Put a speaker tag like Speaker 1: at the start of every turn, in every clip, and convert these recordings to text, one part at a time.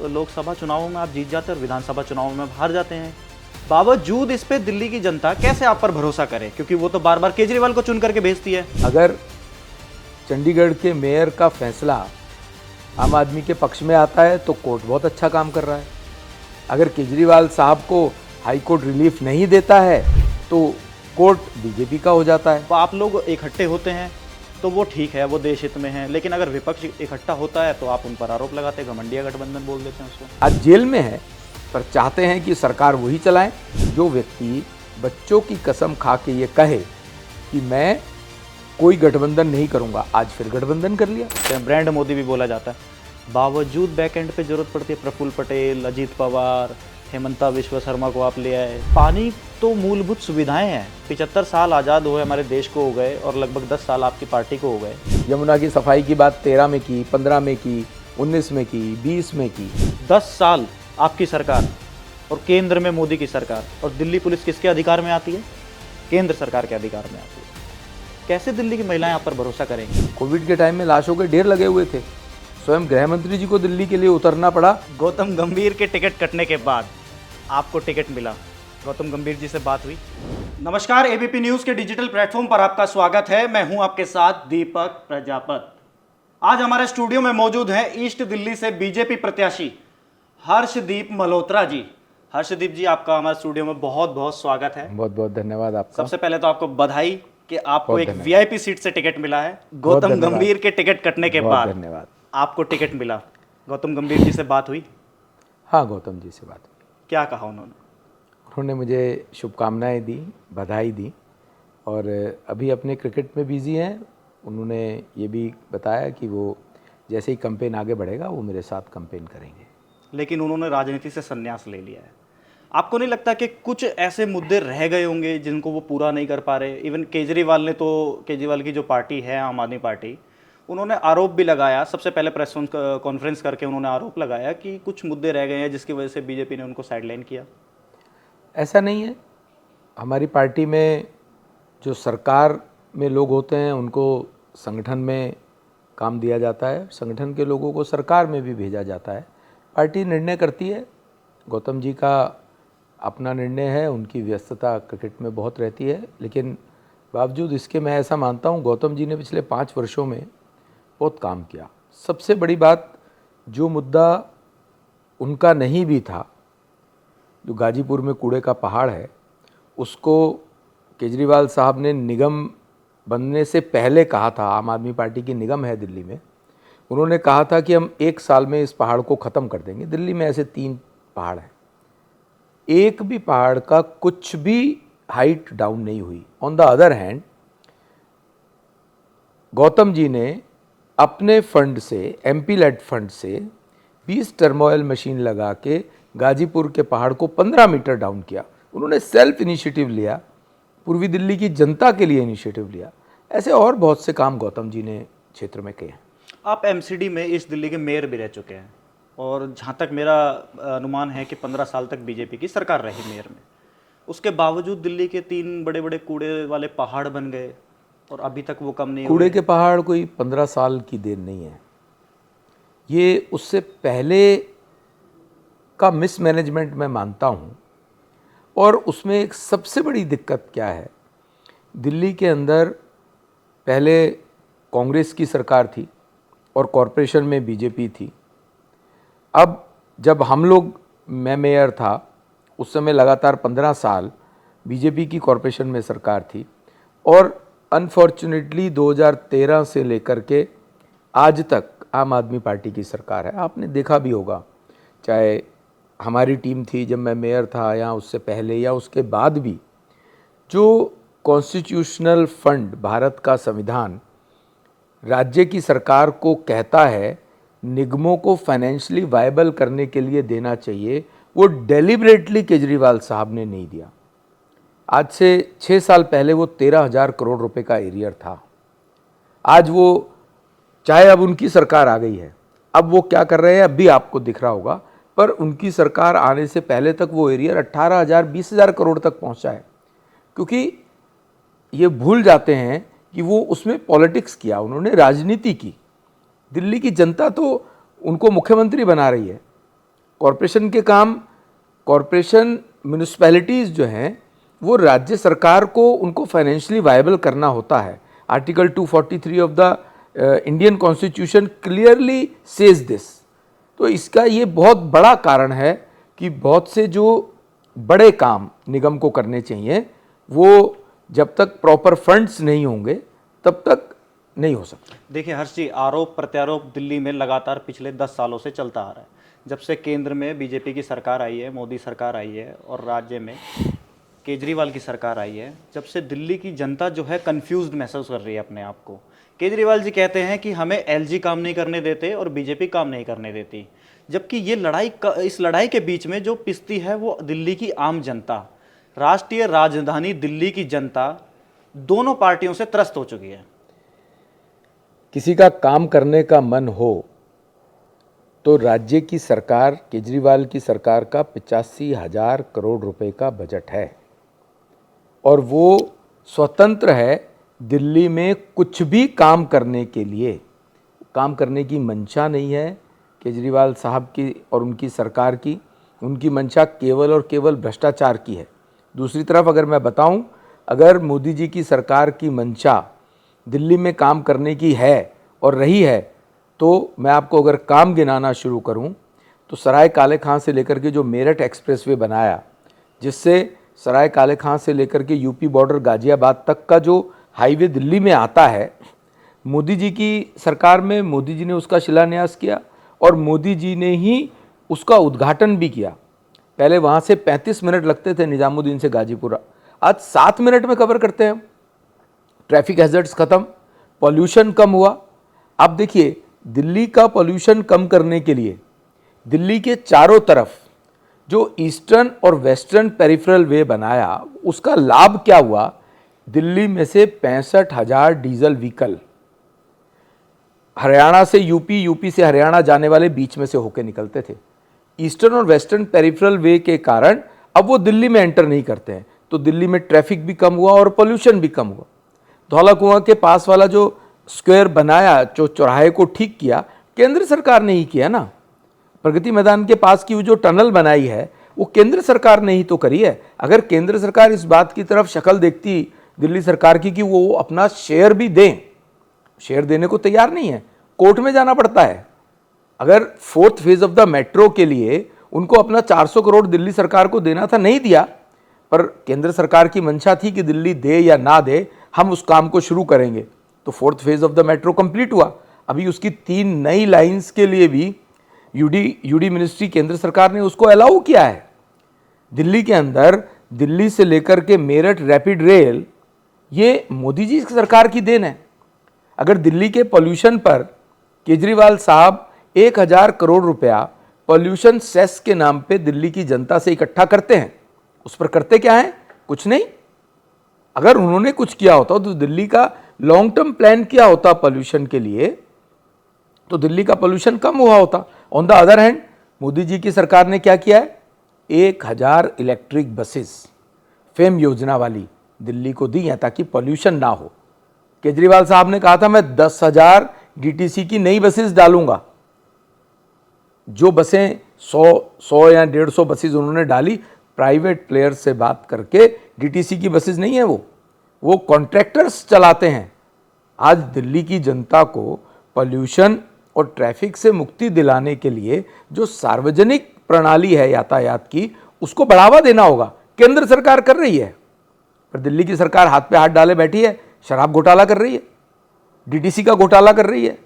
Speaker 1: लोकसभा चुनावों में आप जीत जाते हैं और विधानसभा चुनावों में हार जाते हैं। बावजूद इस पे दिल्ली की जनता कैसे आप पर भरोसा करे, क्योंकि वो तो बार बार केजरीवाल को चुन करके भेजती है।
Speaker 2: अगर चंडीगढ़ के मेयर का फैसला आम आदमी के पक्ष में आता है तो कोर्ट बहुत अच्छा काम कर रहा है। अगर केजरीवाल साहब को हाई कोर्ट रिलीफ नहीं देता है तो कोर्ट बीजेपी का हो जाता है।
Speaker 1: तो आप लोग इकट्ठे होते हैं तो वो ठीक है, वो देश हित में है, लेकिन अगर विपक्ष इकट्ठा होता है तो आप उन पर आरोप लगाते हैं, घमंडिया गठबंधन बोल देते हैं उसको।
Speaker 2: आज जेल में है पर चाहते हैं कि सरकार वही चलाए। जो व्यक्ति बच्चों की कसम खा के ये कहे कि मैं कोई गठबंधन नहीं करूंगा, आज फिर गठबंधन कर लिया।
Speaker 1: ब्रांड मोदी भी बोला जाता है। बावजूद बैकएंड पे जरूरत पड़ती है प्रफुल्ल पटेल, अजीत पवार, हेमंता विश्व शर्मा को आप ले आए। पानी तो मूलभूत सुविधाएं हैं। 75 साल आज़ाद हुए हमारे देश को हो गए और लगभग 10 साल आपकी पार्टी को हो गए।
Speaker 2: यमुना की सफाई की बात 13 में की, 15 में की, 19 में की, 20 में की।
Speaker 1: 10 साल आपकी सरकार और केंद्र में मोदी की सरकार, और दिल्ली पुलिस किसके अधिकार में आती है? केंद्र सरकार के अधिकार में आती है। कैसे दिल्ली की महिलाएं आप पर भरोसा करेंगी?
Speaker 2: कोविड के टाइम में लाशों के ढेर लगे हुए थे, स्वयं गृह मंत्री जी को दिल्ली के लिए उतरना पड़ा।
Speaker 1: गौतम गंभीर के टिकट कटने के बाद आपको टिकट मिला, गौतम गंभीर जी से बात हुई? नमस्कार, एबीपी न्यूज के डिजिटल प्लेटफॉर्म पर आपका स्वागत है। मैं हूं आपके साथ दीपक प्रजापत। आज हमारे स्टूडियो में मौजूद हैं ईस्ट दिल्ली से बीजेपी प्रत्याशी हर्षदीप मल्होत्रा जी। हर्षदीप जी, आपका हमारे स्टूडियो में बहुत बहुत स्वागत है।
Speaker 2: बहुत बहुत धन्यवाद आपका।
Speaker 1: सबसे पहले तो आपको बधाई कि आपको एक वीआईपी सीट से टिकट मिला है। गौतम गंभीर के टिकट कटने के बाद
Speaker 2: धन्यवाद,
Speaker 1: आपको टिकट मिला। गौतम गंभीर जी से बात हुई?
Speaker 2: हाँ, गौतम जी से बात हुई।
Speaker 1: क्या कहा उन्होंने?
Speaker 2: उन्होंने मुझे शुभकामनाएं दी, बधाई दी, और अभी अपने क्रिकेट में बिजी हैं। उन्होंने ये भी बताया कि वो जैसे ही कैंपेन आगे बढ़ेगा वो मेरे साथ कैंपेन करेंगे।
Speaker 1: लेकिन उन्होंने राजनीति से संन्यास ले लिया है। आपको नहीं लगता कि कुछ ऐसे मुद्दे रह गए होंगे जिनको वो पूरा नहीं कर पा रहे? इवन केजरीवाल की जो पार्टी है, आम आदमी पार्टी, उन्होंने आरोप भी लगाया। सबसे पहले प्रेस कॉन्फ्रेंस करके उन्होंने आरोप लगाया कि कुछ मुद्दे रह गए हैं जिसकी वजह से बीजेपी ने उनको साइडलाइन किया।
Speaker 2: ऐसा नहीं है। हमारी पार्टी में जो सरकार में लोग होते हैं उनको संगठन में काम दिया जाता है, संगठन के लोगों को सरकार में भी भेजा जाता है। पार्टी निर्णय करती है। गौतम जी का अपना निर्णय है, उनकी व्यस्तता क्रिकेट में बहुत रहती है, लेकिन बावजूद इसके मैं ऐसा मानता हूँ गौतम जी ने पिछले 5 वर्षों में बहुत काम किया। सबसे बड़ी बात, जो मुद्दा उनका नहीं भी था, जो गाजीपुर में कूड़े का पहाड़ है, उसको केजरीवाल साहब ने निगम बनने से पहले कहा था। आम आदमी पार्टी की निगम है दिल्ली में, उन्होंने कहा था कि हम 1 साल में इस पहाड़ को ख़त्म कर देंगे। दिल्ली में ऐसे 3 पहाड़ हैं, एक भी पहाड़ का कुछ भी हाइट डाउन नहीं हुई। On the other hand, Gautam ji ने अपने फंड से, एमपी लेड फंड से 20 टर्मोइल मशीन लगा के गाजीपुर के पहाड़ को 15 मीटर डाउन किया। उन्होंने सेल्फ इनिशिएटिव लिया, पूर्वी दिल्ली की जनता के लिए इनिशिएटिव लिया। ऐसे और बहुत से काम गौतम जी ने क्षेत्र में किए हैं।
Speaker 1: आप एमसीडी में ईस्ट दिल्ली के मेयर भी रह चुके हैं, और जहाँ तक मेरा अनुमान है कि 15 साल तक बीजेपी की सरकार रही मेयर में। उसके बावजूद दिल्ली के 3 बड़े बड़े कूड़े वाले पहाड़ बन गए और अभी तक वो कम नहीं हुए।
Speaker 2: कूड़े के पहाड़ कोई 15 साल की देन नहीं है, ये उससे पहले का मिसमैनेजमेंट मैं मानता हूँ। और उसमें एक सबसे बड़ी दिक्कत क्या है, दिल्ली के अंदर पहले कांग्रेस की सरकार थी और कॉरपोरेशन में बीजेपी थी। अब जब हम लोग, मैं मेयर था उस समय, लगातार 15 साल बीजेपी की कॉरपोरेशन में सरकार थी, और अनफॉर्चुनेटली 2013 से लेकर के आज तक आम आदमी पार्टी की सरकार है। आपने देखा भी होगा, चाहे हमारी टीम थी जब मैं मेयर था, या उससे पहले या उसके बाद भी, जो कॉन्स्टिट्यूशनल फंड, भारत का संविधान राज्य की सरकार को कहता है निगमों को फाइनेंशियली वायबल करने के लिए देना चाहिए, वो डेलिबरेटली केजरीवाल साहब ने नहीं दिया। आज से 6 साल पहले वो 13,000 करोड़ रुपए का एरियर था। आज वो, चाहे अब उनकी सरकार आ गई है, अब वो क्या कर रहे हैं अब भी आपको दिख रहा होगा, पर उनकी सरकार आने से पहले तक वो एरियर 18,000 20,000 करोड़ तक पहुंचा है। क्योंकि ये भूल जाते हैं कि वो उसमें पॉलिटिक्स किया, उन्होंने राजनीति की। दिल्ली की जनता तो उनको मुख्यमंत्री बना रही है, कॉरपोरेशन के काम, कॉरपोरेशन म्यूनिसिपैलिटीज़ जो हैं वो राज्य सरकार को उनको फाइनेंशियली वायबल करना होता है। Article 243 of the Indian constitution clearly says this. तो इसका ये बहुत बड़ा कारण है कि बहुत से जो बड़े काम निगम को करने चाहिए वो जब तक प्रॉपर फंड्स नहीं होंगे तब तक नहीं हो सकता।
Speaker 1: देखिए हर्ष जी, आरोप प्रत्यारोप दिल्ली में लगातार पिछले 10 सालों से चलता आ रहा है। जब से केंद्र में बीजेपी की सरकार आई है, मोदी सरकार आई है, और राज्य में केजरीवाल की सरकार आई है, जब से दिल्ली की जनता जो है कंफ्यूज्ड महसूस कर रही है अपने आप को। केजरीवाल जी कहते हैं कि हमें एलजी काम नहीं करने देते और बीजेपी काम नहीं करने देती, जबकि ये इस लड़ाई के बीच में जो पिसती है वो दिल्ली की आम जनता, राष्ट्रीय राजधानी दिल्ली की जनता दोनों पार्टियों से त्रस्त हो चुकी है।
Speaker 2: किसी का काम करने का मन हो तो राज्य की सरकार, केजरीवाल की सरकार का 85,000 करोड़ रुपए का बजट है और वो स्वतंत्र है दिल्ली में कुछ भी काम करने के लिए। काम करने की मंशा नहीं है केजरीवाल साहब की और उनकी सरकार की। उनकी मंशा केवल और केवल भ्रष्टाचार की है। दूसरी तरफ अगर मैं बताऊं, अगर मोदी जी की सरकार की मंशा दिल्ली में काम करने की है और रही है तो मैं आपको अगर काम गिनाना शुरू करूं तो सराय काले खां से लेकर के जो मेरठ एक्सप्रेसवे बनाया, जिससे सराय काले खां से लेकर के यूपी बॉर्डर गाजियाबाद तक का जो हाईवे दिल्ली में आता है, मोदी जी की सरकार में मोदी जी ने उसका शिलान्यास किया और मोदी जी ने ही उसका उद्घाटन भी किया। पहले वहाँ से 35 मिनट लगते थे निजामुद्दीन से गाजीपुरा, आज 7 मिनट में कवर करते हैं। ट्रैफिक हैजर्ड्स ख़त्म, पॉल्यूशन कम हुआ। अब देखिए दिल्ली का पॉल्यूशन कम करने के लिए दिल्ली के चारों तरफ जो ईस्टर्न और वेस्टर्न पेरिफेरल वे बनाया, उसका लाभ क्या हुआ? दिल्ली में से 65,000 डीजल व्हीकल हरियाणा से यूपी, यूपी से हरियाणा जाने वाले बीच में से होकर निकलते थे। ईस्टर्न और वेस्टर्न पेरिफेरल वे के कारण अब वो दिल्ली में एंटर नहीं करते हैं, तो दिल्ली में ट्रैफिक भी कम हुआ और पोल्यूशन भी कम हुआ। धौला कुआं के पास वाला जो स्क्वायर बनाया, जो चौराहे को ठीक किया, केंद्र सरकार ने ही किया ना। प्रगति मैदान के पास की वो जो टनल बनाई है वो केंद्र सरकार ने ही तो करी है। अगर केंद्र सरकार इस बात की तरफ शक्ल देखती दिल्ली सरकार की कि वो अपना शेयर भी दें, शेयर देने को तैयार नहीं है, कोर्ट में जाना पड़ता है। अगर 4th phase of the metro के लिए उनको अपना 400 करोड़ दिल्ली सरकार को देना था, नहीं दिया, पर केंद्र सरकार की मंशा थी कि दिल्ली दे या ना दे, हम उस काम को शुरू करेंगे। तो 4th phase of the metro complete हुआ। अभी उसकी 3 नई लाइंस के लिए भी यूडी मिनिस्ट्री केंद्र सरकार ने उसको अलाउ किया है। दिल्ली के अंदर दिल्ली से लेकर के मेरठ रैपिड रेल, ये मोदी जी की सरकार की देन है। अगर दिल्ली के पॉल्यूशन पर केजरीवाल साहब 1,000 करोड़ रुपया पॉल्यूशन सेस के नाम पे दिल्ली की जनता से इकट्ठा करते हैं, उस पर करते क्या है? कुछ नहीं। अगर उन्होंने कुछ किया होता तो दिल्ली का लॉन्ग टर्म प्लान किया होता पॉल्यूशन के लिए, तो दिल्ली का पॉल्यूशन कम हुआ होता। On the other hand Modi ji की सरकार ने क्या किया है? 1,000 इलेक्ट्रिक बसेस फेम योजना वाली दिल्ली को दी हैं ताकि पॉल्यूशन ना हो। केजरीवाल साहब ने कहा था मैं 10,000 डीटीसी की नई बसेस डालूंगा। जो बसें 100 या 150 बसेस उन्होंने डाली, प्राइवेट प्लेयर से बात करके। डीटीसी की बसेस नहीं है, वो कॉन्ट्रैक्टर्स चलाते हैं। आज दिल्ली की जनता को पॉल्यूशन और ट्रैफिक से मुक्ति दिलाने के लिए जो सार्वजनिक प्रणाली है यातायात की, उसको बढ़ावा देना होगा। केंद्र सरकार कर रही है, पर दिल्ली की सरकार हाथ पे हाथ डाले बैठी है। शराब घोटाला कर रही है, डीटीसी का घोटाला कर रही है,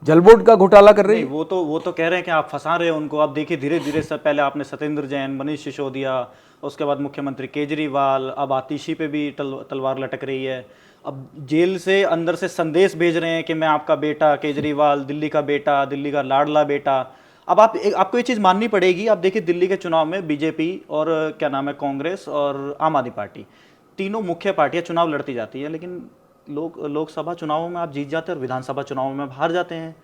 Speaker 2: जल बोर्ड का घोटाला कर रही है।
Speaker 1: वो तो कह रहे हैं कि आप फंसा रहे हो उनको। आप देखिए धीरे धीरे सब, पहले आपने सत्येंद्र जैन, मनीष सिसोदिया, उसके बाद मुख्यमंत्री केजरीवाल, अब आतिशी पे भी तलवार लटक रही है। अब जेल से अंदर से संदेश भेज रहे हैं कि मैं आपका बेटा केजरीवाल, दिल्ली का बेटा, दिल्ली का लाडला बेटा। अब आपको ये चीज़ माननी पड़ेगी। आप देखिए दिल्ली के चुनाव में बीजेपी और क्या नाम है, कांग्रेस और आम आदमी पार्टी, तीनों मुख्य पार्टियां चुनाव लड़ती जाती है, लेकिन लोकसभा चुनावों में आप जीत जाते हैं और विधानसभा चुनावों में हार जाते हैं।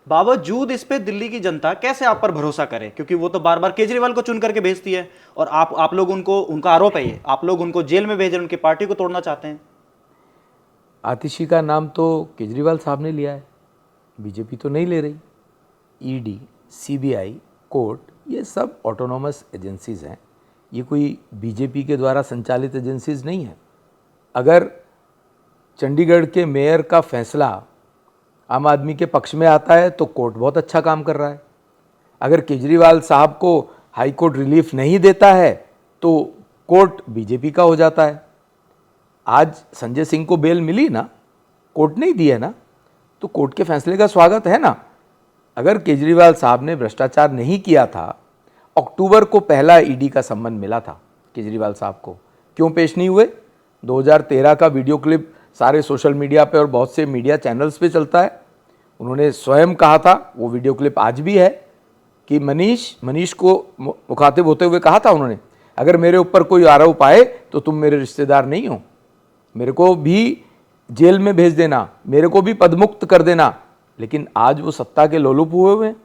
Speaker 1: बावजूद इस पे दिल्ली की जनता कैसे आप पर भरोसा करे? क्योंकि वो तो बार बार केजरीवाल को चुन करके भेजती है और आप लोग उनको, उनका आरोप है ये, आप लोग उनको जेल में भेज रहे हैं, उनकी पार्टी को तोड़ना चाहते हैं।
Speaker 2: आतिशी का नाम तो केजरीवाल साहब ने लिया है, बीजेपी तो नहीं ले रही। ईडी, सीबीआई, कोर्ट, ये सब ऑटोनॉमस एजेंसीज़ हैं, ये कोई बीजेपी के द्वारा संचालित एजेंसीज़ नहीं है। अगर चंडीगढ़ के मेयर का फैसला आम आदमी के पक्ष में आता है तो कोर्ट बहुत अच्छा काम कर रहा है। अगर केजरीवाल साहब को हाई कोर्ट रिलीफ नहीं देता है तो कोर्ट बीजेपी का हो जाता है। आज संजय सिंह को बेल मिली ना, कोर्ट नहीं दी है ना, तो कोर्ट के फैसले का स्वागत है ना। अगर केजरीवाल साहब ने भ्रष्टाचार नहीं किया था, अक्टूबर को पहला ईडी का सम्मन मिला था केजरीवाल साहब को, क्यों पेश नहीं हुए? 2013 का वीडियो क्लिप सारे सोशल मीडिया पे और बहुत से मीडिया चैनल्स पे चलता है। उन्होंने स्वयं कहा था, वो वीडियो क्लिप आज भी है, कि मनीष को मुखातिब होते हुए कहा था उन्होंने, अगर मेरे ऊपर कोई आरोप आए तो तुम मेरे रिश्तेदार नहीं हो, मेरे को भी जेल में भेज देना, मेरे को भी पदमुक्त कर देना। लेकिन आज वो सत्ता के लोलुप हुए हैं,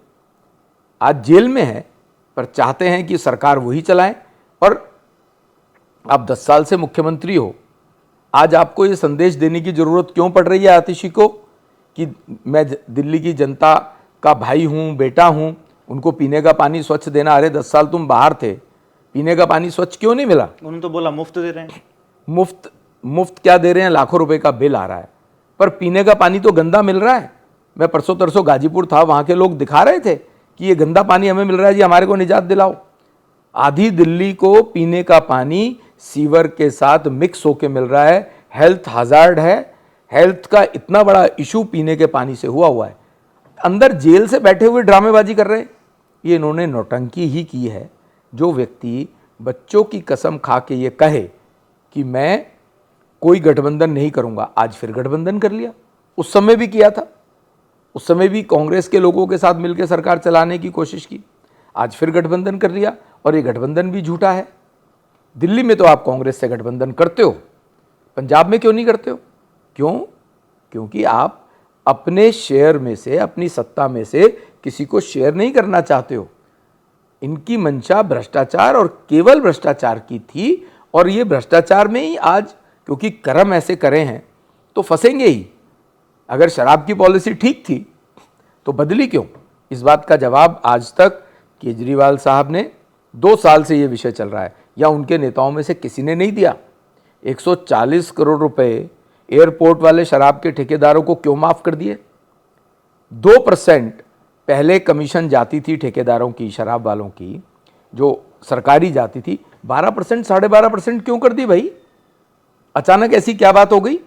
Speaker 2: आज जेल में है, पर चाहते हैं कि सरकार वही चलाएं। और आप 10 साल से मुख्यमंत्री हो, आज आपको ये संदेश देने की ज़रूरत क्यों पड़ रही है आतिशी को कि मैं दिल्ली की जनता का भाई हूँ, बेटा हूँ, उनको पीने का पानी स्वच्छ देना? अरे 10 साल तुम बाहर थे, पीने का पानी स्वच्छ क्यों नहीं मिला?
Speaker 1: उन्होंने तो बोला मुफ्त दे रहे हैं।
Speaker 2: मुफ्त क्या दे रहे हैं? लाखों रुपए का बिल आ रहा है, पर पीने का पानी तो गंदा मिल रहा है। मैं परसों तरसों गाजीपुर था, वहाँ के लोग दिखा रहे थे कि ये गंदा पानी हमें मिल रहा है जी, हमारे को निजात दिलाओ। आधी दिल्ली को पीने का पानी सीवर के साथ मिक्स होके मिल रहा है, हेल्थ हजार्ड है, हेल्थ का इतना बड़ा इशू पीने के पानी से हुआ है। अंदर जेल से बैठे हुए ड्रामेबाजी कर रहे हैं। ये इन्होंने नौटंकी ही की है। जो व्यक्ति बच्चों की कसम खा के ये कहे कि मैं कोई गठबंधन नहीं करूंगा, आज फिर गठबंधन कर लिया। उस समय भी किया था, उस समय भी कांग्रेस के लोगों के साथ मिलकर सरकार चलाने की कोशिश की, आज फिर गठबंधन कर लिया, और ये गठबंधन भी झूठा है। दिल्ली में तो आप कांग्रेस से गठबंधन करते हो, पंजाब में क्यों नहीं करते हो? क्यों? क्योंकि आप अपने शेयर में से, अपनी सत्ता में से किसी को शेयर नहीं करना चाहते हो। इनकी मंशा भ्रष्टाचार और केवल भ्रष्टाचार की थी, और ये भ्रष्टाचार में ही आज, क्योंकि कर्म ऐसे करे हैं तो फंसेंगे ही। अगर शराब की पॉलिसी ठीक थी तो बदली क्यों? इस बात का जवाब आज तक केजरीवाल साहब ने, 2 साल से ये विषय चल रहा है, या उनके नेताओं में से किसी ने नहीं दिया। 140 करोड़ रुपए एयरपोर्ट वाले शराब के ठेकेदारों को क्यों माफ कर दिए? 2% पहले कमीशन जाती थी ठेकेदारों की, शराब वालों की, जो सरकारी जाती थी, 12%, 12.5% क्यों कर दी भाई? अचानक ऐसी क्या बात हो गई?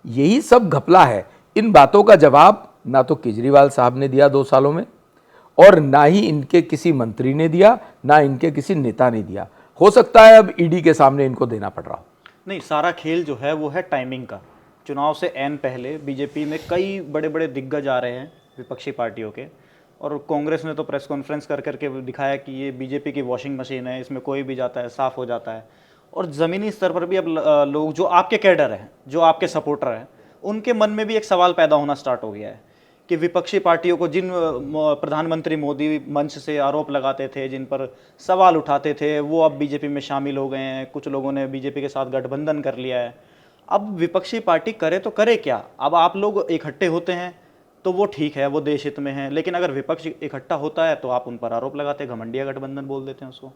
Speaker 2: यही सब घपला है। इन बातों का जवाब ना तो केजरीवाल साहब ने दिया 2 सालों में, और ना ही इनके किसी मंत्री ने दिया, ना इनके किसी नेता ने दिया। हो सकता है अब ईडी के सामने इनको देना पड़ रहा हो।
Speaker 1: नहीं, सारा खेल जो है वो है टाइमिंग का। चुनाव से ऐन पहले बीजेपी में कई बड़े बड़े दिग्गज आ रहे हैं विपक्षी पार्टियों के, और कांग्रेस ने तो प्रेस कॉन्फ्रेंस कर करके दिखाया कि ये बीजेपी की वॉशिंग मशीन है, इसमें कोई भी जाता है साफ़ हो जाता है। और ज़मीनी स्तर पर भी अब लोग जो आपके कैडर हैं, जो आपके सपोर्टर हैं, उनके मन में भी एक सवाल पैदा होना स्टार्ट हो गया है कि विपक्षी पार्टियों को, जिन प्रधानमंत्री मोदी मंच से आरोप लगाते थे, जिन पर सवाल उठाते थे, वो अब बीजेपी में शामिल हो गए हैं। कुछ लोगों ने बीजेपी के साथ गठबंधन कर लिया है। अब विपक्षी पार्टी करे तो करे क्या? अब आप लोग इकट्ठे होते हैं तो वो ठीक है, वो देश हित में है, लेकिन अगर विपक्ष इकट्ठा होता है तो आप उन पर आरोप लगाते हैं, घमंडिया गठबंधन बोल देते हैं उसको।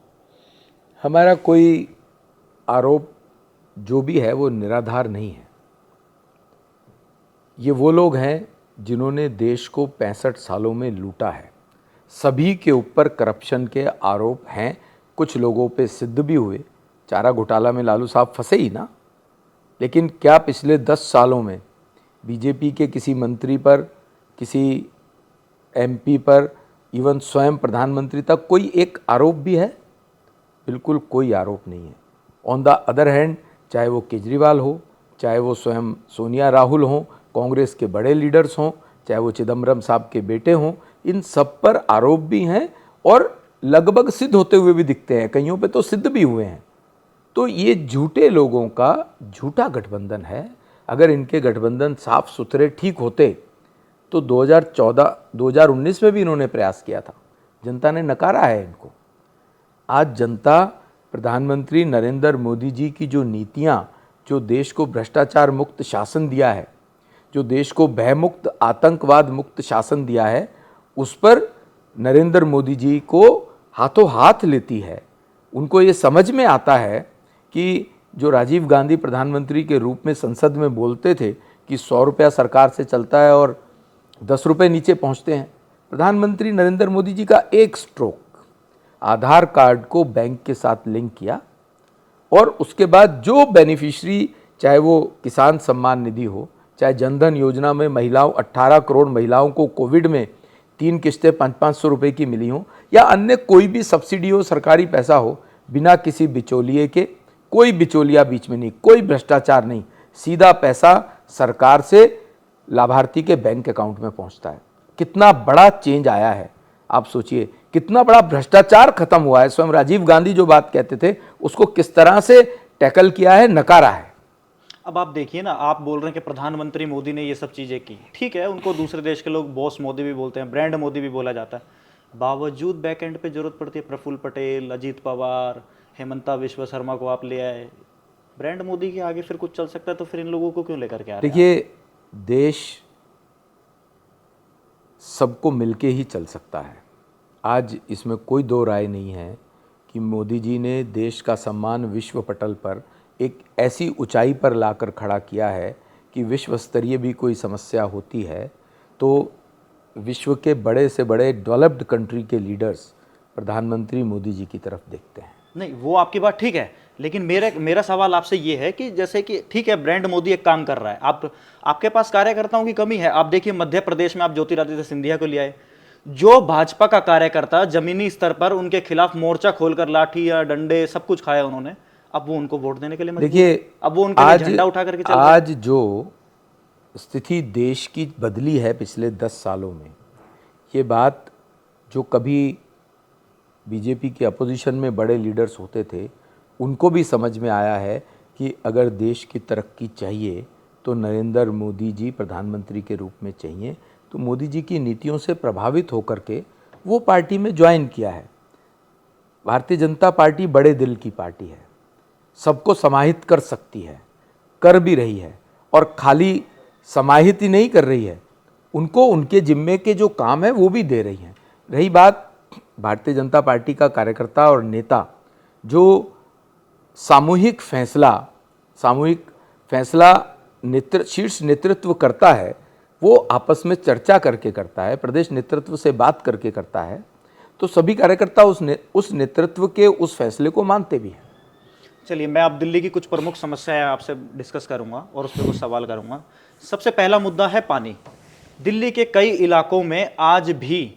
Speaker 2: हमारा कोई आरोप जो भी है वो निराधार नहीं है। ये वो लोग हैं जिन्होंने देश को 65 सालों में लूटा है। सभी के ऊपर करप्शन के आरोप हैं, कुछ लोगों पे सिद्ध भी हुए। चारा घोटाला में लालू साहब फंसे ही ना, लेकिन क्या पिछले 10 सालों में बीजेपी के किसी मंत्री पर, किसी एमपी पर, इवन स्वयं प्रधानमंत्री तक कोई एक आरोप भी है? बिल्कुल कोई आरोप नहीं है। ऑन द अदर हैंड, चाहे वो केजरीवाल हो, चाहे वो स्वयं सोनिया राहुल हों, कांग्रेस के बड़े लीडर्स हों, चाहे वो चिदम्बरम साहब के बेटे हों, इन सब पर आरोप भी हैं और लगभग सिद्ध होते हुए भी दिखते हैं, कईयों पे तो सिद्ध भी हुए हैं। तो ये झूठे लोगों का झूठा गठबंधन है। अगर इनके गठबंधन साफ सुथरे ठीक होते तो 2019 में भी इन्होंने प्रयास किया था, जनता ने नकारा है इनको। आज जनता प्रधानमंत्री नरेंद्र मोदी जी की जो नीतियां, जो देश को भ्रष्टाचार मुक्त शासन दिया है, जो देश को भयमुक्त, आतंकवाद मुक्त शासन दिया है, उस पर नरेंद्र मोदी जी को हाथों हाथ लेती है, उनको ये समझ में आता है कि जो राजीव गांधी प्रधानमंत्री के रूप में संसद में बोलते थे कि 100 रुपया सरकार से चलता है और 10 रुपये नीचे पहुंचते हैं, प्रधानमंत्री नरेंद्र मोदी जी का एक स्ट्रोक आधार कार्ड को बैंक के साथ लिंक किया और उसके बाद जो बेनिफिशियरी, चाहे वो किसान सम्मान निधि हो, चाहे जनधन योजना में महिलाओं 18 करोड़ महिलाओं को कोविड में 3 किस्तें 500-500 रुपये की मिली हों, या अन्य कोई भी सब्सिडी हो, सरकारी पैसा हो, बिना किसी बिचौलिए के, कोई बिचौलिया बीच में नहीं, कोई भ्रष्टाचार नहीं, सीधा पैसा सरकार से लाभार्थी के बैंक अकाउंट में पहुंचता है। कितना बड़ा चेंज आया है, आप सोचिए, कितना बड़ा भ्रष्टाचार खत्म हुआ है। स्वयं राजीव गांधी जो बात कहते थे उसको किस तरह से टैकल किया है, नकारा है।
Speaker 1: अब आप देखिए ना, आप बोल रहे हैं कि प्रधानमंत्री मोदी ने ये सब चीज़ें की, ठीक है, उनको दूसरे देश के लोग बॉस मोदी भी बोलते हैं, ब्रांड मोदी भी बोला जाता है, बावजूद बैक एंड पे जरूरत पड़ती है प्रफुल्ल पटेल, अजीत पवार, हेमंता विश्व शर्मा को आप ले आए। ब्रांड मोदी के आगे फिर कुछ चल सकता है तो फिर इन लोगों को क्यों लेकर के आ रहे हैं?
Speaker 2: देखिए, देश सबको मिलके ही चल सकता है। आज इसमें कोई दो राय नहीं है कि मोदी जी ने देश का सम्मान विश्व पटल पर एक ऐसी ऊंचाई पर लाकर खड़ा किया है कि विश्व स्तरीय भी कोई समस्या होती है तो विश्व के बड़े से बड़े डेवलप्ड कंट्री के लीडर्स प्रधानमंत्री मोदी जी की तरफ देखते हैं।
Speaker 1: नहीं, वो आपकी बात ठीक है, लेकिन मेरा सवाल आपसे ये है कि जैसे कि ठीक है, ब्रांड मोदी एक काम कर रहा है, आपके पास कार्यकर्ताओं की कमी है। आप देखिए मध्य प्रदेश में आप ज्योतिरादित्य सिंधिया को ले आए, जो भाजपा का कार्यकर्ता जमीनी स्तर पर उनके खिलाफ मोर्चा खोलकर लाठी या डंडे सब कुछ खाया उन्होंने, अब वो उनको वोट देने के लिए मजबूर।
Speaker 2: देखिए,
Speaker 1: अब वो उनके लिए झंडा उठा करके चल रहे हैं।
Speaker 2: आज जो स्थिति देश की बदली है पिछले 10 सालों में, ये बात जो कभी बीजेपी के अपोजिशन में बड़े लीडर्स होते थे उनको भी समझ में आया है कि अगर देश की तरक्की चाहिए तो नरेंद्र मोदी जी प्रधानमंत्री के रूप में चाहिए। तो मोदी जी की नीतियों से प्रभावित होकर के वो पार्टी में ज्वाइन किया है। भारतीय जनता पार्टी बड़े दिल की पार्टी है, सबको समाहित कर सकती है, कर भी रही है, और खाली समाहित ही नहीं कर रही है, उनको उनके जिम्मे के जो काम है वो भी दे रही है। रही बात भारतीय जनता पार्टी का कार्यकर्ता और नेता जो सामूहिक फैसला शीर्ष नेतृत्व करता है, वो आपस में चर्चा करके करता है, प्रदेश नेतृत्व से बात करके करता है, तो सभी कार्यकर्ता उस नेतृत्व के उस फैसले को मानते भी हैं।
Speaker 1: चलिए, मैं अब दिल्ली की कुछ प्रमुख समस्याएं आपसे डिस्कस करूंगा और उस पर कुछ सवाल करूंगा। सबसे पहला मुद्दा है पानी। दिल्ली के कई इलाकों में आज भी,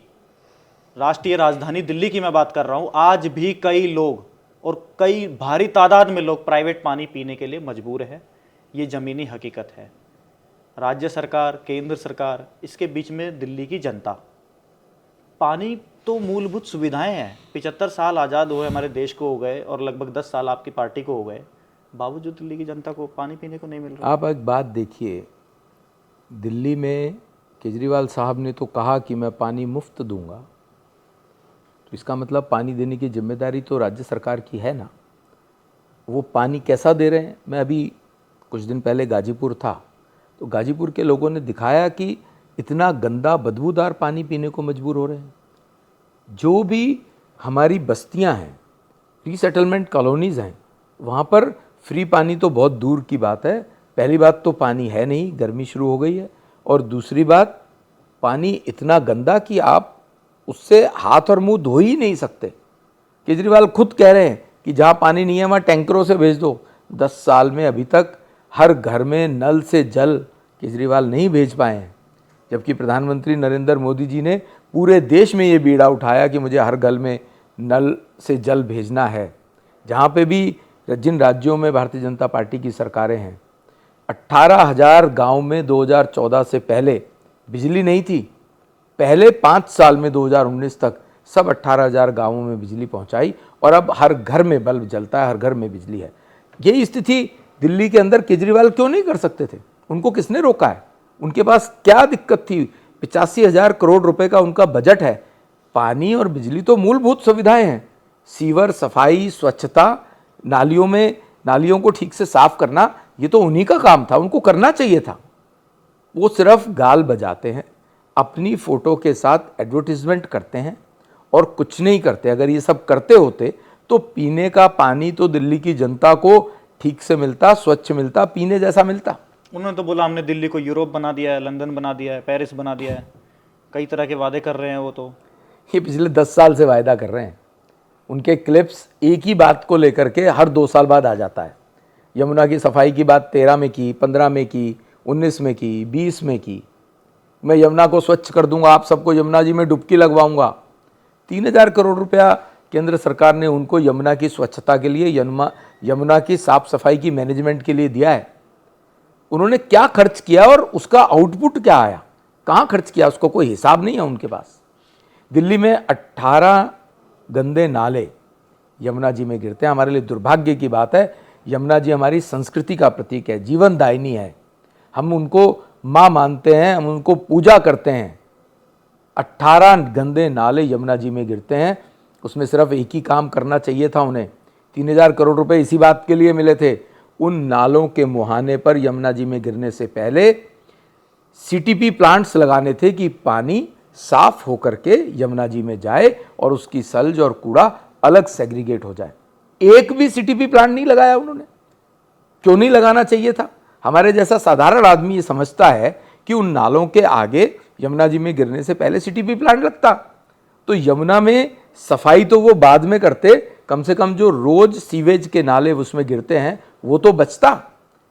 Speaker 1: राष्ट्रीय राजधानी दिल्ली की मैं बात कर रहा हूं, आज भी कई लोग और कई भारी तादाद में लोग प्राइवेट पानी पीने के लिए मजबूर है। ये ज़मीनी हकीकत है। राज्य सरकार, केंद्र सरकार, इसके बीच में दिल्ली की जनता। पानी तो मूलभूत सुविधाएं हैं। 75 साल आज़ाद हुए हमारे देश को हो गए और लगभग 10 साल आपकी पार्टी को हो गए, बावजूद दिल्ली की जनता को पानी पीने को नहीं मिल रहा।
Speaker 2: आप एक बात देखिए, दिल्ली में केजरीवाल साहब ने तो कहा कि मैं पानी मुफ्त दूंगा, तो इसका मतलब पानी देने की जिम्मेदारी तो राज्य सरकार की है ना। वो पानी कैसा दे रहे हैं? मैं अभी कुछ दिन पहले गाजीपुर था, तो गाजीपुर के लोगों ने दिखाया कि इतना गंदा बदबूदार पानी पीने को मजबूर हो रहे हैं। जो भी हमारी बस्तियां हैं, रीसेटलमेंट कॉलोनीज़ हैं, वहाँ पर फ्री पानी तो बहुत दूर की बात है। पहली बात तो पानी है नहीं, गर्मी शुरू हो गई है, और दूसरी बात पानी इतना गंदा कि आप उससे हाथ और मुंह धो ही नहीं सकते। केजरीवाल खुद कह रहे हैं कि जहाँ पानी नहीं है वहाँ टैंकरों से भेज दो। 10 साल में अभी तक हर घर में नल से जल केजरीवाल नहीं भेज पाए हैं, जबकि प्रधानमंत्री नरेंद्र मोदी जी ने पूरे देश में ये बीड़ा उठाया कि मुझे हर घर में नल से जल भेजना है। जहाँ पे भी जिन राज्यों में भारतीय जनता पार्टी की सरकारें हैं, 18,000 गाँव में 2014 से पहले बिजली नहीं थी। पहले 5 साल में 2019 तक सब 18,000 गाँवों में बिजली पहुँचाई, और अब हर घर में बल्ब जलता है, हर घर में बिजली है। यही स्थिति दिल्ली के अंदर केजरीवाल क्यों नहीं कर सकते थे? उनको किसने रोका है? उनके पास क्या दिक्कत थी? 85,000 करोड़ रुपए का उनका बजट है। पानी और बिजली तो मूलभूत सुविधाएं हैं। सीवर, सफाई, स्वच्छता, नालियों को ठीक से साफ करना, ये तो उन्हीं का काम था, उनको करना चाहिए था। वो सिर्फ गाल बजाते हैं, अपनी फ़ोटो के साथ एडवर्टीजमेंट करते हैं और कुछ नहीं करते। अगर ये सब करते होते तो पीने का पानी तो दिल्ली की जनता को ठीक से मिलता, स्वच्छ मिलता, पीने जैसा मिलता।
Speaker 1: उन्होंने तो बोला हमने दिल्ली को यूरोप बना दिया है, लंदन बना दिया है, पेरिस बना दिया है, कई तरह के वादे कर रहे हैं वो तो।
Speaker 2: ये पिछले 10 साल से वायदा कर रहे हैं। उनके क्लिप्स एक ही बात को लेकर के हर 2 साल बाद आ जाता है। यमुना की सफाई की बात 13 में की, 15 में की, 19 में की, 20 में की। मैं यमुना को स्वच्छ कर दूंगा, आप सबको यमुना जी में डुबकी लगवाऊंगा। 3000 करोड़ रुपया केंद्र सरकार ने उनको यमुना की स्वच्छता के लिए, यमुना की साफ सफाई की मैनेजमेंट के लिए दिया है। उन्होंने क्या खर्च किया और उसका आउटपुट क्या आया, कहाँ खर्च किया, उसको कोई हिसाब नहीं है उनके पास। दिल्ली में 18 गंदे नाले यमुना जी में गिरते हैं। हमारे लिए दुर्भाग्य की बात है। यमुना जी हमारी संस्कृति का प्रतीक है, जीवन दायिनी है। हम उनको माँ मानते हैं, हम उनको पूजा करते हैं। 18 गंदे नाले यमुना जी में गिरते हैं। उसमें सिर्फ एक ही काम करना चाहिए था उन्हें। 3000 करोड़ रुपए इसी बात के लिए मिले थे। उन नालों के मुहाने पर यमुना जी में गिरने से पहले सीटीपी प्लांट्स लगाने थे कि पानी साफ होकर के यमुना जी में जाए और उसकी सल्ज और कूड़ा अलग सेग्रीगेट हो जाए। एक भी सीटीपी प्लांट नहीं लगाया उन्होंने। क्यों नहीं लगाना चाहिए था? हमारे जैसा साधारण आदमी ये समझता है कि उन नालों के आगे यमुना जी में गिरने से पहले सीटीपी प्लांट लगता तो यमुना में सफाई तो वो बाद में करते, कम से कम जो रोज सीवेज के नाले उसमें गिरते हैं वो तो बचता।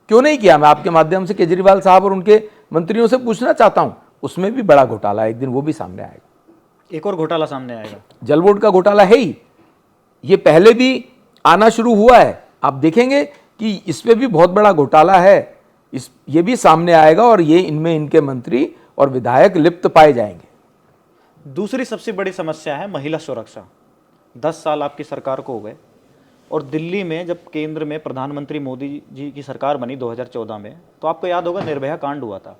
Speaker 2: क्यों नहीं किया? मैं आपके माध्यम से केजरीवाल साहब और उनके मंत्रियों से पूछना चाहता हूं। उसमें भी बड़ा घोटाला है, एक दिन वो भी सामने आएगा।
Speaker 1: एक और घोटाला सामने आएगा,
Speaker 2: जल बोर्ड का घोटाला है ही। ये पहले भी आना शुरू हुआ है। आप देखेंगे कि इसमें भी बहुत बड़ा घोटाला है। ये भी सामने आएगा और ये इनमें इनके मंत्री और विधायक लिप्त पाए जाएंगे।
Speaker 1: दूसरी सबसे बड़ी समस्या है महिला सुरक्षा। 10 साल आपकी सरकार को हो गए और दिल्ली में जब केंद्र में प्रधानमंत्री मोदी जी की सरकार बनी 2014 में, तो आपको याद होगा निर्भया कांड हुआ था।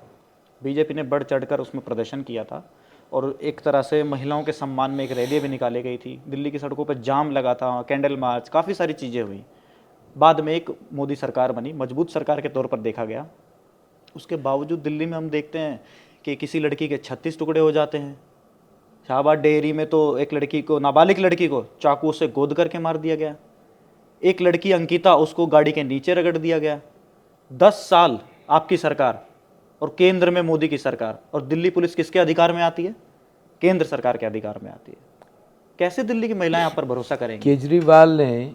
Speaker 1: बीजेपी ने बढ़ चढ़कर उसमें प्रदर्शन किया था और एक तरह से महिलाओं के सम्मान में एक रैली भी निकाली गई थी। दिल्ली की सड़कों पर जाम लगा था, कैंडल मार्च, काफ़ी सारी चीज़ें हुई। बाद में एक मोदी सरकार बनी, मजबूत सरकार के तौर पर देखा गया। उसके बावजूद दिल्ली में हम देखते हैं कि किसी लड़की के 36 टुकड़े हो जाते हैं। शाहबाद डेयरी में तो एक लड़की को, नाबालिग लड़की को चाकू से गोद करके मार दिया गया। एक लड़की अंकिता, उसको गाड़ी के नीचे रगड़ दिया गया। 10 साल आपकी सरकार और केंद्र में मोदी की सरकार, और दिल्ली पुलिस किसके अधिकार में आती है? केंद्र सरकार के अधिकार में आती है। कैसे दिल्ली की महिलाएं आप पर भरोसा करेंगी?
Speaker 2: केजरीवाल ने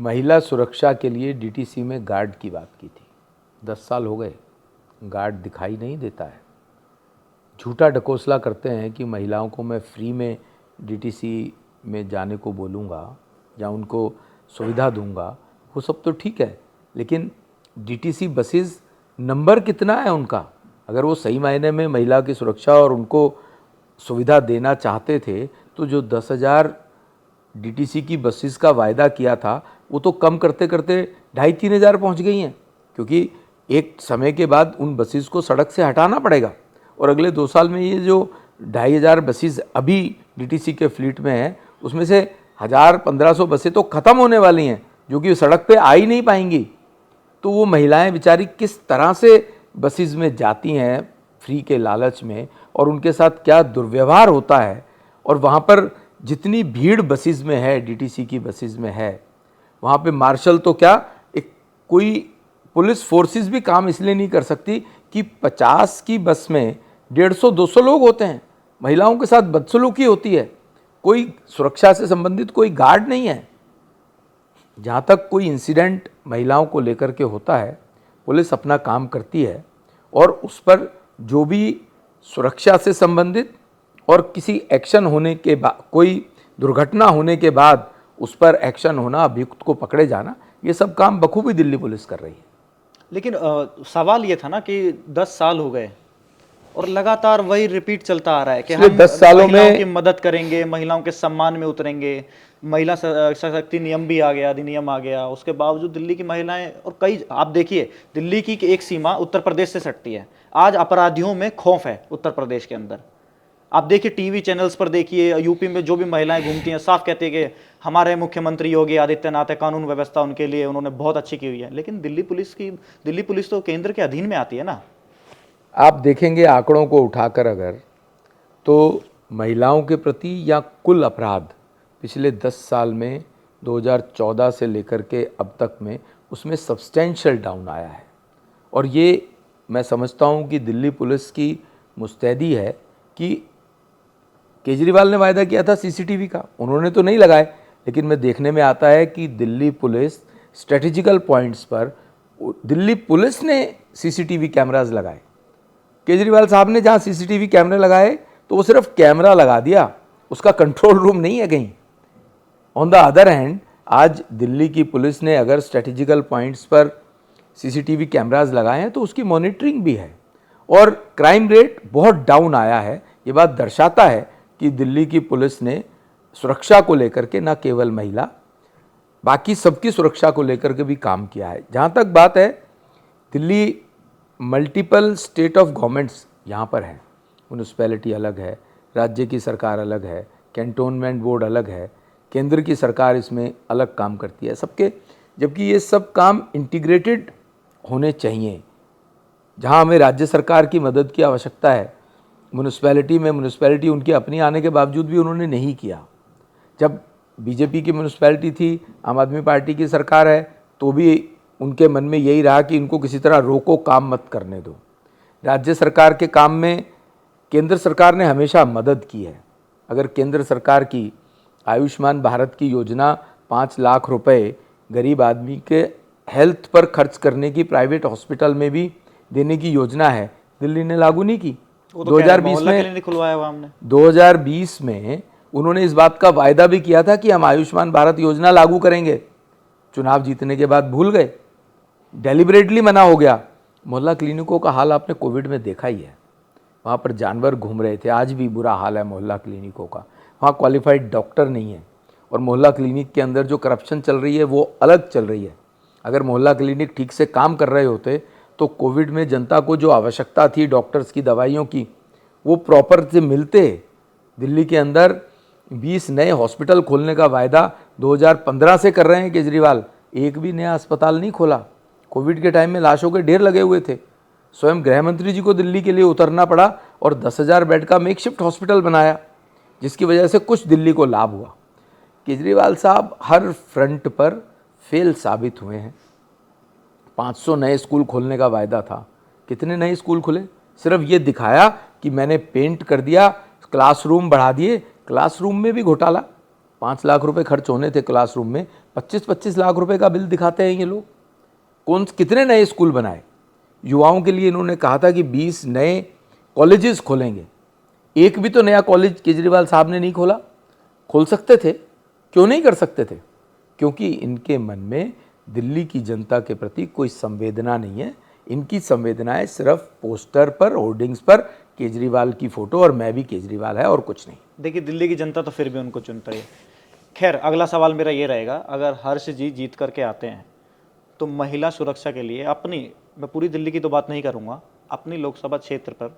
Speaker 2: महिला सुरक्षा के लिए डीटीसी में गार्ड की बात की थी। 10 साल हो गए, गार्ड दिखाई नहीं देता है। झूठा ढकोसला करते हैं कि महिलाओं को मैं फ्री में डीटीसी में जाने को बोलूँगा या उनको सुविधा दूंगा। वो सब तो ठीक है, लेकिन डीटीसी बसेस नंबर कितना है उनका? अगर वो सही मायने में महिला की सुरक्षा और उनको सुविधा देना चाहते थे तो जो 10,000 डीटीसी की बसेस का वायदा किया था वो तो कम करते करते 2,500-3 हज़ार पहुँच गई हैं, क्योंकि एक समय के बाद उन बसेस को सड़क से हटाना पड़ेगा। और अगले 2 साल में ये जो 2,500 बसेस अभी डीटीसी के फ्लीट में हैं उसमें से 1,000-1,500 बसें तो ख़त्म होने वाली हैं, जो कि सड़क पे आ ही नहीं पाएंगी। तो वो महिलाएं बेचारी किस तरह से बसेस में जाती हैं फ्री के लालच में, और उनके साथ क्या दुर्व्यवहार होता है। और वहाँ पर जितनी भीड़ बसेस में है, डीटीसी की बसेस में है, वहाँ पे मार्शल तो क्या, एक कोई पुलिस फोर्सेस भी काम इसलिए नहीं कर सकती कि 50 की बस में 150-200 लोग होते हैं, महिलाओं के साथ बदसलूकी होती है, कोई सुरक्षा से संबंधित कोई गार्ड नहीं है। जहाँ तक कोई इंसिडेंट महिलाओं को लेकर के होता है, पुलिस अपना काम करती है और उस पर जो भी सुरक्षा से संबंधित और किसी एक्शन होने के बाद, कोई दुर्घटना होने के बाद उस पर एक्शन होना, अभियुक्त को पकड़े जाना, ये सब काम बखूबी दिल्ली पुलिस कर रही है।
Speaker 1: लेकिन सवाल ये था ना कि 10 साल हो गए और लगातार वही रिपीट चलता आ रहा है कि हम
Speaker 2: 10 सालों
Speaker 1: महिलाओं
Speaker 2: में
Speaker 1: की मदद करेंगे, महिलाओं के सम्मान में उतरेंगे, महिला सशक्ति नियम भी आ गया, अधिनियम आ गया। उसके बावजूद दिल्ली की महिलाएं, और कई, आप देखिए दिल्ली की एक सीमा उत्तर प्रदेश से सटती है। आज अपराधियों में खौफ है उत्तर प्रदेश के अंदर। आप देखिए टीवी चैनल्स पर, देखिए यूपी में जो भी महिलाएं घूमती हैं, साफ कहती है कि हमारे मुख्यमंत्री योगी आदित्यनाथ है, कानून व्यवस्था उनके लिए उन्होंने बहुत अच्छी की हुई है। लेकिन दिल्ली पुलिस तो केंद्र के अधीन में आती है ना।
Speaker 2: आप देखेंगे आंकड़ों को उठाकर अगर, तो महिलाओं के प्रति या कुल अपराध पिछले 10 साल में 2014 से लेकर के अब तक में उसमें सब्सटेंशियल डाउन आया है। और ये मैं समझता हूँ कि दिल्ली पुलिस की मुस्तैदी है कि केजरीवाल ने वायदा किया था सीसीटीवी का, उन्होंने तो नहीं लगाए, लेकिन मैं देखने में आता है कि दिल्ली पुलिस स्ट्रेटेजिकल पॉइंट्स पर दिल्ली पुलिस ने सीसीटीवी कैमरास लगाए। केजरीवाल साहब ने जहाँ सीसीटीवी कैमरे लगाए तो वो सिर्फ कैमरा लगा दिया, उसका कंट्रोल रूम नहीं है कहीं। ऑन द अदर हैंड आज दिल्ली की पुलिस ने अगर स्ट्रेटेजिकल पॉइंट्स पर सीसीटीवी कैमरास लगाए हैं तो उसकी मॉनिटरिंग भी है और क्राइम रेट बहुत डाउन आया है। ये बात दर्शाता है कि दिल्ली की पुलिस ने सुरक्षा को लेकर के न केवल महिला, बाकी सबकी सुरक्षा को लेकर के भी काम किया है। जहाँ तक बात है, Delhi multiple state of governments यहाँ पर है, म्यूनिसिपैलिटी अलग है, राज्य की सरकार अलग है, कैंटोनमेंट बोर्ड अलग है, केंद्र की सरकार इसमें अलग काम करती है सबके, जबकि ये सब काम इंटीग्रेटेड होने चाहिए। जहाँ हमें राज्य सरकार की मदद की आवश्यकता है, म्यूनिसिपैलिटी उनकी अपनी आने के बावजूद भी उन्होंने नहीं किया। जब बीजेपी की म्यूनिसिपैलिटी थी, आम आदमी पार्टी की सरकार है, तो भी उनके मन में यही रहा कि इनको किसी तरह रोको, काम मत करने दो। राज्य सरकार के काम में केंद्र सरकार ने हमेशा मदद की है। अगर केंद्र सरकार की आयुष्मान भारत की योजना 5 लाख रुपए गरीब आदमी के हेल्थ पर खर्च करने की प्राइवेट हॉस्पिटल में भी देने की योजना है, दिल्ली ने लागू नहीं की। 2020 में उन्होंने इस बात का वायदा भी किया था कि हम आयुष्मान भारत योजना लागू करेंगे, चुनाव जीतने के बाद भूल गए, डेलिबरेटली मना हो गया। मोहल्ला क्लिनिकों का हाल आपने कोविड में देखा ही है, वहाँ पर जानवर घूम रहे थे, आज भी बुरा हाल है मोहल्ला क्लिनिकों का, वहाँ क्वालिफाइड डॉक्टर नहीं है और मोहल्ला क्लिनिक के अंदर जो करप्शन चल रही है वो अलग चल रही है। अगर मोहल्ला क्लिनिक ठीक से काम कर रहे होते तो कोविड में जनता को जो आवश्यकता थी डॉक्टर्स की, दवाइयों की, वो प्रॉपर से मिलते। दिल्ली के अंदर 20 नए हॉस्पिटल खोलने का वायदा 2015 से कर रहे हैं केजरीवाल, एक भी नया अस्पताल नहीं खोला। कोविड के टाइम में लाशों के ढेर लगे हुए थे, स्वयं गृह मंत्री जी को दिल्ली के लिए उतरना पड़ा और 10,000 बेड का मेकशिफ्ट हॉस्पिटल बनाया, जिसकी वजह से कुछ दिल्ली को लाभ हुआ। केजरीवाल साहब हर फ्रंट पर फेल साबित हुए हैं। 500 नए स्कूल खोलने का वायदा था, कितने नए स्कूल खुले? सिर्फ ये दिखाया कि मैंने पेंट कर दिया, क्लासरूम बढ़ा दिए, क्लासरूम में भी घोटाला। 5 लाख रुपए खर्च होने थे क्लासरूम में, 25-25 लाख रुपए का बिल दिखाते हैं ये लोग। कितने नए स्कूल बनाए? युवाओं के लिए इन्होंने कहा था कि 20 नए कॉलेजेस खोलेंगे, एक भी तो नया कॉलेज केजरीवाल साहब ने नहीं खोला। खोल सकते थे, क्यों नहीं कर सकते थे? क्योंकि इनके मन में दिल्ली की जनता के प्रति कोई संवेदना नहीं है। इनकी संवेदनाएं सिर्फ पोस्टर पर, होर्डिंग्स पर केजरीवाल की फ़ोटो और मैं भी केजरीवाल है और कुछ नहीं।
Speaker 1: देखिए, दिल्ली की जनता तो फिर भी उनको चुन रही है। खैर, अगला सवाल मेरा ये रहेगा, अगर हर्ष जी जीत करके आते हैं तो महिला सुरक्षा के लिए अपनी, मैं पूरी दिल्ली की तो बात नहीं करूँगा, अपनी लोकसभा क्षेत्र पर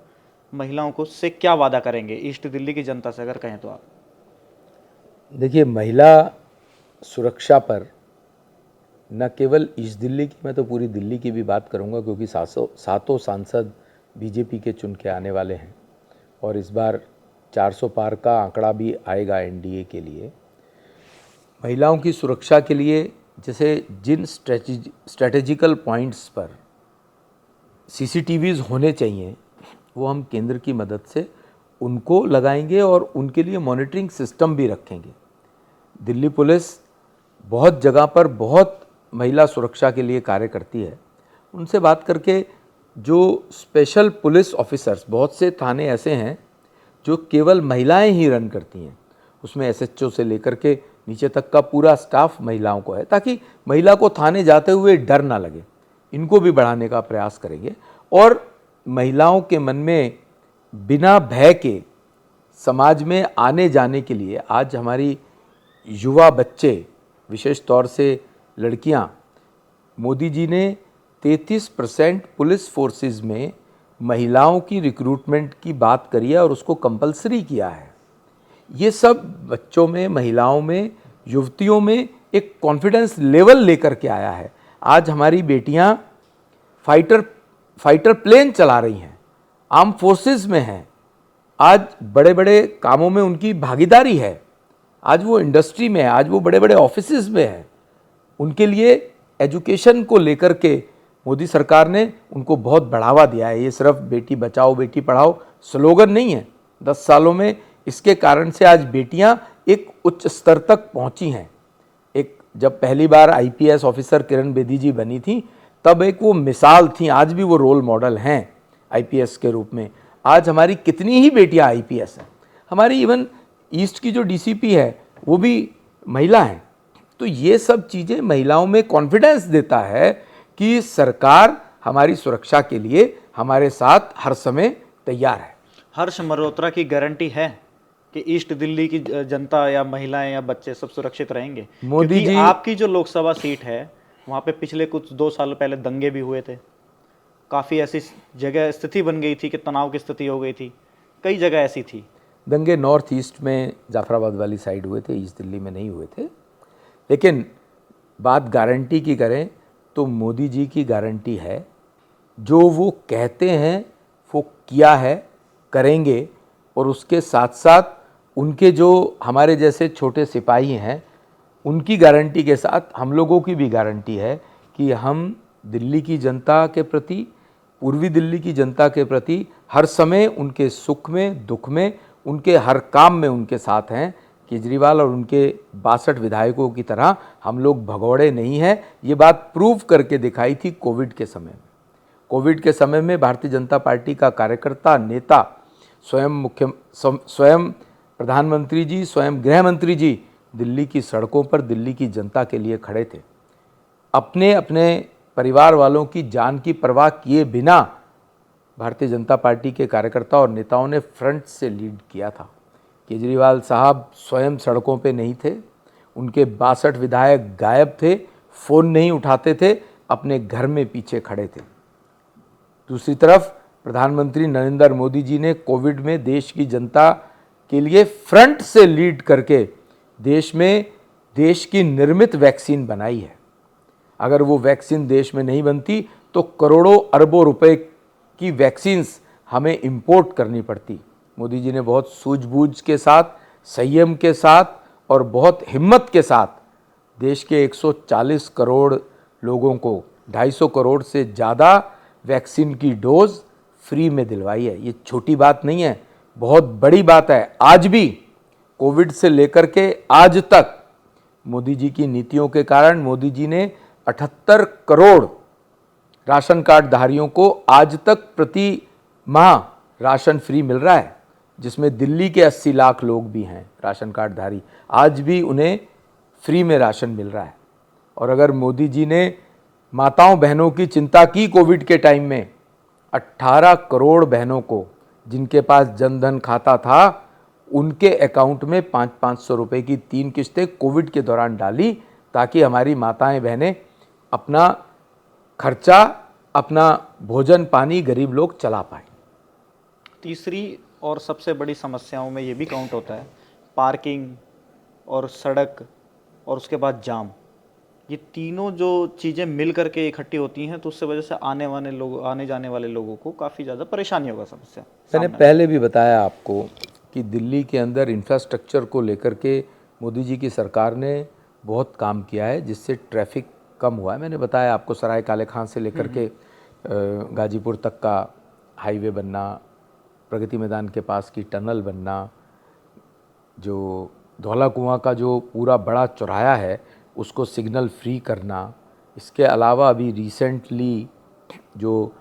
Speaker 1: महिलाओं को से क्या वादा करेंगे ईस्ट दिल्ली की जनता से, अगर कहें तो आप?
Speaker 2: देखिए, महिला सुरक्षा पर न केवल ईस्ट दिल्ली की, मैं तो पूरी दिल्ली की भी बात करूंगा, क्योंकि सातों सांसद बीजेपी के चुन के आने वाले हैं और इस बार 400 पार का आंकड़ा भी आएगा एनडीए के लिए। महिलाओं की सुरक्षा के लिए जैसे जिन स्ट्रेटेजिकल पॉइंट्स पर सीसीटीवीज़ होने चाहिए, वो हम केंद्र की मदद से उनको लगाएंगे और उनके लिए मॉनिटरिंग सिस्टम भी रखेंगे। दिल्ली पुलिस बहुत जगह पर बहुत महिला सुरक्षा के लिए कार्य करती है। उनसे बात करके जो स्पेशल पुलिस ऑफिसर्स, बहुत से थाने ऐसे हैं जो केवल महिलाएं ही रन करती हैं, उसमें एसएचओ से लेकर के नीचे तक का पूरा स्टाफ महिलाओं को है, ताकि महिला को थाने जाते हुए डर ना लगे। इनको भी बढ़ाने का प्रयास करेंगे और महिलाओं के मन में बिना भय के समाज में आने जाने के लिए आज हमारी युवा बच्चे, विशेष तौर से लड़कियां, मोदी जी ने 33% पुलिस फोर्सेस में महिलाओं की रिक्रूटमेंट की बात करी है और उसको कंपलसरी किया है। ये सब बच्चों में, महिलाओं में, युवतियों में एक कॉन्फिडेंस लेवल लेकर के आया है। आज हमारी बेटियां फाइटर प्लेन चला रही हैं, आर्म फोर्सेस में हैं, आज बड़े बड़े कामों में उनकी भागीदारी है, आज वो इंडस्ट्री में है, आज वो बड़े बड़े ऑफिसेज में है। उनके लिए एजुकेशन को लेकर के मोदी सरकार ने उनको बहुत बढ़ावा दिया है। ये सिर्फ बेटी बचाओ बेटी पढ़ाओ स्लोगन नहीं है, 10 सालों में इसके कारण से आज बेटियां एक उच्च स्तर तक पहुंची हैं। एक जब पहली बार आईपीएस ऑफिसर किरण बेदी जी बनी थी तब एक वो मिसाल थी, आज भी वो रोल मॉडल हैं आईपीएस के रूप में। आज हमारी कितनी ही बेटियां आईपीएस हैं, हमारी इवन ईस्ट की जो डीसीपी है वो भी महिला हैं। तो ये सब चीज़ें महिलाओं में कॉन्फिडेंस देता है कि सरकार हमारी सुरक्षा के लिए हमारे साथ हर समय तैयार है।
Speaker 1: हर्ष मल्होत्रा की गारंटी है कि ईस्ट दिल्ली की जनता या महिलाएं या बच्चे सब सुरक्षित रहेंगे?
Speaker 2: मोदी
Speaker 1: क्योंकि
Speaker 2: जी
Speaker 1: आपकी जो लोकसभा सीट है वहाँ पे पिछले कुछ 2 साल पहले दंगे भी हुए थे, काफ़ी ऐसी जगह स्थिति बन गई थी कि तनाव की स्थिति हो गई थी, कई जगह ऐसी थी।
Speaker 2: दंगे नॉर्थ ईस्ट में जाफराबाद वाली साइड हुए थे, ईस्ट दिल्ली में नहीं हुए थे। लेकिन बात गारंटी की करें तो मोदी जी की गारंटी है, जो वो कहते हैं वो किया है, करेंगे। और उसके साथ साथ उनके जो हमारे जैसे छोटे सिपाही हैं उनकी गारंटी के साथ हम लोगों की भी गारंटी है कि हम दिल्ली की जनता के प्रति, पूर्वी दिल्ली की जनता के प्रति हर समय उनके सुख में दुख में, उनके हर काम में उनके साथ हैं। केजरीवाल और उनके 62 विधायकों की तरह हम लोग भगौड़े नहीं हैं। ये बात प्रूव करके दिखाई थी कोविड के समय में। कोविड के समय में भारतीय जनता पार्टी का कार्यकर्ता, नेता, स्वयं प्रधानमंत्री जी, स्वयं गृह मंत्री जी दिल्ली की सड़कों पर दिल्ली की जनता के लिए खड़े थे। अपने अपने परिवार वालों की जान की परवाह किए बिना भारतीय जनता पार्टी के कार्यकर्ता और नेताओं ने फ्रंट से लीड किया था। केजरीवाल साहब स्वयं सड़कों पे नहीं थे, उनके 62 विधायक गायब थे, फ़ोन नहीं उठाते थे, अपने घर में पीछे खड़े थे। दूसरी तरफ प्रधानमंत्री नरेंद्र मोदी जी ने कोविड में देश की जनता के लिए फ्रंट से लीड करके देश में देश की निर्मित वैक्सीन बनाई है। अगर वो वैक्सीन देश में नहीं बनती तो करोड़ों अरबों रुपए की वैक्सीन्स हमें इंपोर्ट करनी पड़ती। मोदी जी ने बहुत सूझबूझ के साथ, संयम के साथ और बहुत हिम्मत के साथ देश के 140 करोड़ लोगों को 250 करोड़ से ज़्यादा वैक्सीन की डोज फ्री में दिलवाई है। ये छोटी बात नहीं है, बहुत बड़ी बात है। आज भी कोविड से लेकर के आज तक मोदी जी की नीतियों के कारण मोदी जी ने 78 करोड़ राशन कार्ड धारियों को आज तक प्रति माह राशन फ्री मिल रहा है, जिसमें दिल्ली के 80 लाख लोग भी हैं राशन कार्ड धारी, आज भी उन्हें फ्री में राशन मिल रहा है। और अगर मोदी जी ने माताओं बहनों की चिंता की कोविड के टाइम में, 18 करोड़ बहनों को जिनके पास जनधन खाता था उनके अकाउंट में 500-500 रुपये की 3 किस्तें कोविड के दौरान डाली, ताकि हमारी माताएं बहनें अपना खर्चा, अपना भोजन पानी गरीब लोग चला पाए।
Speaker 1: तीसरी और सबसे बड़ी समस्याओं में ये भी काउंट होता है पार्किंग और सड़क और उसके बाद जाम। ये तीनों जो चीज़ें मिल करके इकट्ठी होती हैं तो उससे वजह से आने जाने वाले लोगों को काफ़ी ज़्यादा परेशानी होगा, समस्या।
Speaker 2: मैंने पहले भी बताया आपको कि दिल्ली के अंदर इंफ्रास्ट्रक्चर को लेकर के मोदी जी की सरकार ने बहुत काम किया है, जिससे ट्रैफिक कम हुआ है। मैंने बताया आपको सराय काले खां से लेकर के गाजीपुर तक का हाईवे बनना, प्रगति मैदान के पास की टनल बनना, जो धौला कुआं का जो पूरा बड़ा चौराहा है उसको सिग्नल फ्री करना। इसके अलावा अभी रिसेंटली जो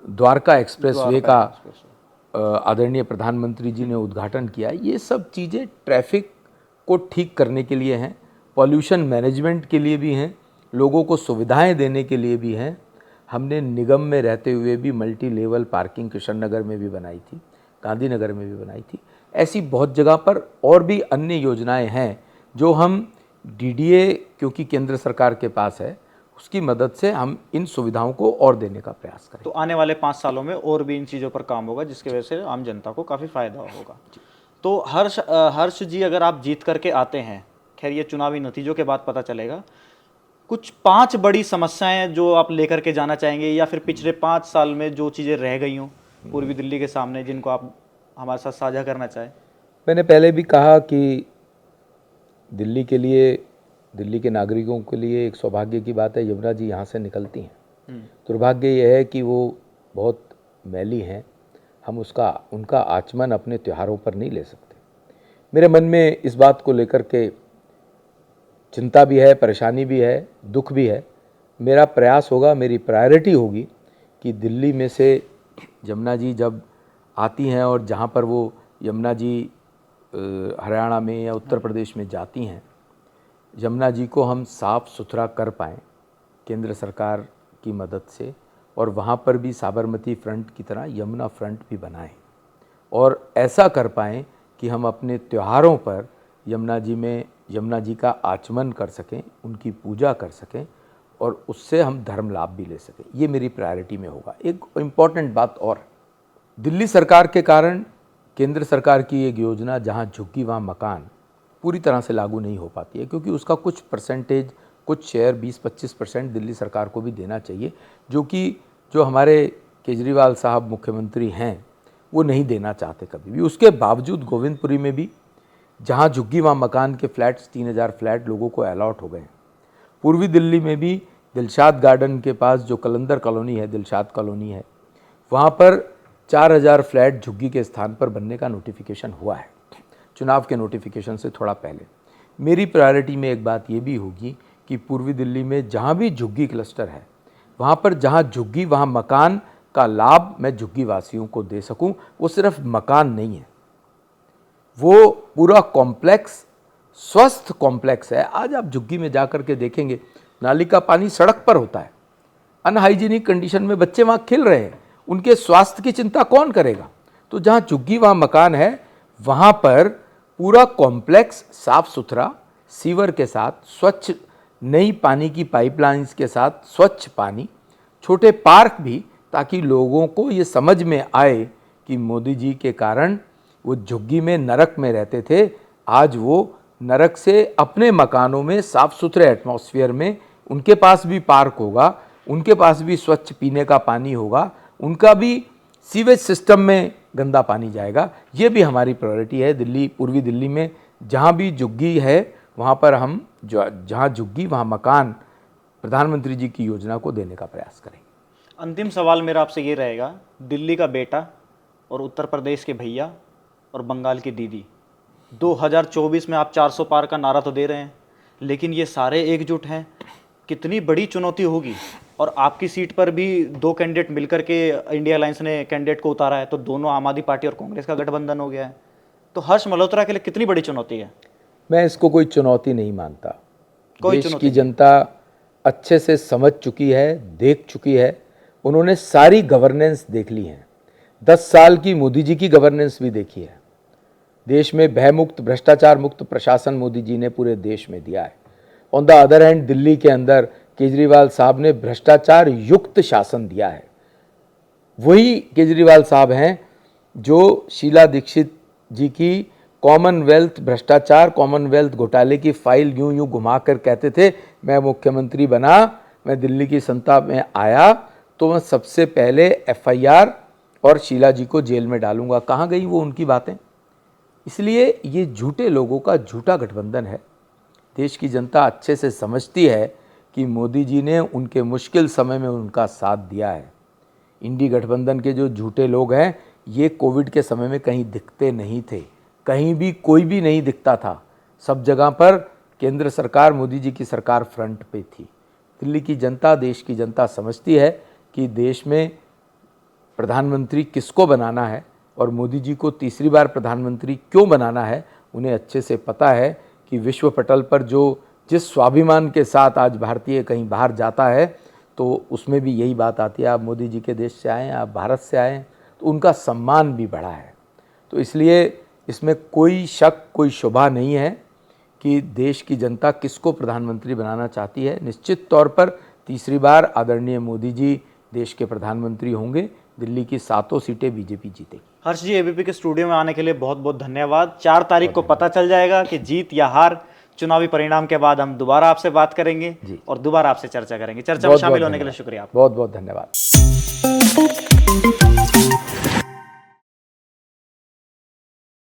Speaker 2: द्वारका एक्सप्रेसवे का आदरणीय प्रधानमंत्री जी ने उद्घाटन किया, ये सब चीज़ें ट्रैफिक को ठीक करने के लिए हैं, पॉल्यूशन मैनेजमेंट के लिए भी हैं, लोगों को सुविधाएं देने के लिए भी हैं। हमने निगम में रहते हुए भी मल्टी लेवल पार्किंग कृष्ण नगर में भी बनाई थी, गांधीनगर में भी बनाई थी। ऐसी बहुत जगह पर और भी अन्य योजनाएं हैं जो हम डीडीए, क्योंकि केंद्र सरकार के पास है, उसकी मदद से हम इन सुविधाओं को और देने का प्रयास करें।
Speaker 1: तो आने वाले 5 सालों में और भी इन चीज़ों पर काम होगा, जिसकी वजह से आम जनता को काफ़ी फायदा होगा। तो हर्ष जी, अगर आप जीत करके आते हैं, खैर ये चुनावी नतीजों के बाद पता चलेगा, कुछ 5 बड़ी समस्याएं जो आप लेकर के जाना चाहेंगे, या फिर पिछले 5 साल में जो चीज़ें रह गई हों पूर्वी दिल्ली के सामने, जिनको आप हमारे साथ साझा करना चाहें?
Speaker 2: मैंने पहले भी कहा कि दिल्ली के लिए, दिल्ली के नागरिकों के लिए एक सौभाग्य की बात है, यमुना जी यहाँ से निकलती हैं। दुर्भाग्य यह है कि वो बहुत मैली हैं, हम उनका आचमन अपने त्योहारों पर नहीं ले सकते। मेरे मन में इस बात को लेकर के चिंता भी है, परेशानी भी है, दुख भी है। मेरा प्रयास होगा, मेरी प्रायोरिटी होगी कि दिल्ली में से यमुना जी जब आती हैं और जहाँ पर वो यमुना जी हरियाणा में या उत्तर प्रदेश में जाती हैं, यमुना जी को हम साफ़ सुथरा कर पाएँ केंद्र सरकार की मदद से, और वहाँ पर भी साबरमती फ्रंट की तरह यमुना फ्रंट भी बनाएं और ऐसा कर पाएँ कि हम अपने त्योहारों पर यमुना जी का आचमन कर सकें, उनकी पूजा कर सकें और उससे हम धर्म लाभ भी ले सकें। ये मेरी प्रायोरिटी में होगा। एक इम्पॉर्टेंट बात और, दिल्ली सरकार के कारण केंद्र सरकार की एक योजना जहाँ झुग्गी वहाँ मकान पूरी तरह से लागू नहीं हो पाती है, क्योंकि उसका कुछ परसेंटेज, कुछ शेयर 20-25% दिल्ली सरकार को भी देना चाहिए, जो हमारे केजरीवाल साहब मुख्यमंत्री हैं वो नहीं देना चाहते कभी भी। उसके बावजूद गोविंदपुरी में भी जहाँ झुग्गी वहाँ मकान के फ्लैट्स 3000 फ्लैट लोगों को अलॉट हो गए हैं। पूर्वी दिल्ली में भी दिलशाद गार्डन के पास जो कलंदर कॉलोनी है, दिलशाद कॉलोनी है, वहाँ पर 4000 फ्लैट झुग्गी के स्थान पर बनने का नोटिफिकेशन हुआ है, चुनाव के नोटिफिकेशन से थोड़ा पहले। मेरी प्रायोरिटी में एक बात ये भी होगी कि पूर्वी दिल्ली में जहाँ भी झुग्गी क्लस्टर है, वहाँ पर जहाँ झुग्गी वहाँ मकान का लाभ मैं झुग्गी वासियों को दे सकूँ। वो सिर्फ मकान नहीं है, वो पूरा कॉम्प्लेक्स स्वस्थ कॉम्प्लेक्स है। आज आप झुग्गी में जाकर के देखेंगे, नाली का पानी सड़क पर होता है, अनहाइजीनिक कंडीशन में बच्चे वहाँ खेल रहे हैं, उनके स्वास्थ्य की चिंता कौन करेगा? तो जहाँ झुग्गी वहाँ मकान है, वहाँ पर पूरा कॉम्प्लेक्स साफ सुथरा, सीवर के साथ स्वच्छ, नई पानी की पाइपलाइंस के साथ स्वच्छ पानी, छोटे पार्क भी, ताकि लोगों को ये समझ में आए कि मोदी जी के कारण वो झुग्गी में नरक में रहते थे, आज वो नरक से अपने मकानों में साफ़ सुथरे एटमॉस्फेयर में, उनके पास भी पार्क होगा, उनके पास भी स्वच्छ पीने का पानी होगा, उनका भी सीवेज सिस्टम में गंदा पानी जाएगा। ये भी हमारी प्रायोरिटी है। दिल्ली, पूर्वी दिल्ली में जहाँ भी झुग्गी है, वहाँ पर हम जहाँ झुग्गी वहाँ मकान प्रधानमंत्री जी की योजना को देने का प्रयास करेंगे।
Speaker 1: अंतिम सवाल मेरा आपसे ये रहेगा, दिल्ली का बेटा और उत्तर प्रदेश के भैया और बंगाल की दीदी, 2024 में आप 400 पार का नारा तो दे रहे हैं, लेकिन ये सारे एकजुट हैं, कितनी बड़ी चुनौती होगी। और आपकी सीट पर भी 2 कैंडिडेट मिलकर के इंडिया अलायंस ने कैंडिडेट को उतारा है, तो दोनों आम आदमी पार्टी और कांग्रेस का गठबंधन हो गया है, तो हर्ष मल्होत्रा के लिए कितनी बड़ी चुनौती है?
Speaker 2: मैं इसको कोई चुनौती नहीं मानता। देश की
Speaker 1: नहीं।
Speaker 2: जनता अच्छे से समझ चुकी है, देख चुकी है, उन्होंने सारी गवर्नेंस देख ली है। 10 साल की मोदी जी की गवर्नेंस भी देखी है। देश में भयमुक्त, भ्रष्टाचार मुक्त प्रशासन मोदी जी ने पूरे देश में दिया है। On the other hand, Delhi के अंदर केजरीवाल साहब ने भ्रष्टाचार युक्त शासन दिया है। वही केजरीवाल साहब हैं जो शीला दीक्षित जी की कॉमनवेल्थ भ्रष्टाचार, कॉमनवेल्थ घोटाले की फाइल यूं यूं घुमा कर कहते थे, मैं मुख्यमंत्री बना, मैं दिल्ली की सत्ता में आया तो मैं सबसे पहले FIR और शीला जी को जेल में डालूंगा। कहाँ गई वो उनकी बातें? इसलिए ये झूठे लोगों का झूठा गठबंधन है। देश की जनता अच्छे से समझती है कि मोदी जी ने उनके मुश्किल समय में उनका साथ दिया है। इंडी गठबंधन के जो झूठे लोग हैं, ये कोविड के समय में कहीं दिखते नहीं थे, कहीं भी कोई भी नहीं दिखता था। सब जगह पर केंद्र सरकार, मोदी जी की सरकार फ्रंट पे थी। दिल्ली की जनता, देश की जनता समझती है कि देश में प्रधानमंत्री किसको बनाना है और मोदी जी को तीसरी बार प्रधानमंत्री क्यों बनाना है। उन्हें अच्छे से पता है कि विश्व पटल पर जिस स्वाभिमान के साथ आज भारतीय कहीं बाहर जाता है, तो उसमें भी यही बात आती है, आप मोदी जी के देश से आए हैं, आप भारत से आए हैं, तो उनका सम्मान भी बढ़ा है। तो इसलिए इसमें कोई शक, कोई शुबा नहीं है कि देश की जनता किसको प्रधानमंत्री बनाना चाहती है। निश्चित तौर पर तीसरी बार आदरणीय मोदी जी देश के प्रधानमंत्री होंगे। दिल्ली की 7 सीटें बीजेपी जीतेगी।
Speaker 1: हर्ष जी, एबीपी के स्टूडियो में आने के लिए बहुत बहुत धन्यवाद। 4 तारीख को पता चल जाएगा कि जीत या हार। चुनावी परिणाम के बाद हम दोबारा आपसे बात करेंगे और दोबारा आपसे चर्चा करेंगे। चर्चा में शामिल होने के लिए शुक्रिया।
Speaker 2: बहुत बहुत धन्यवाद।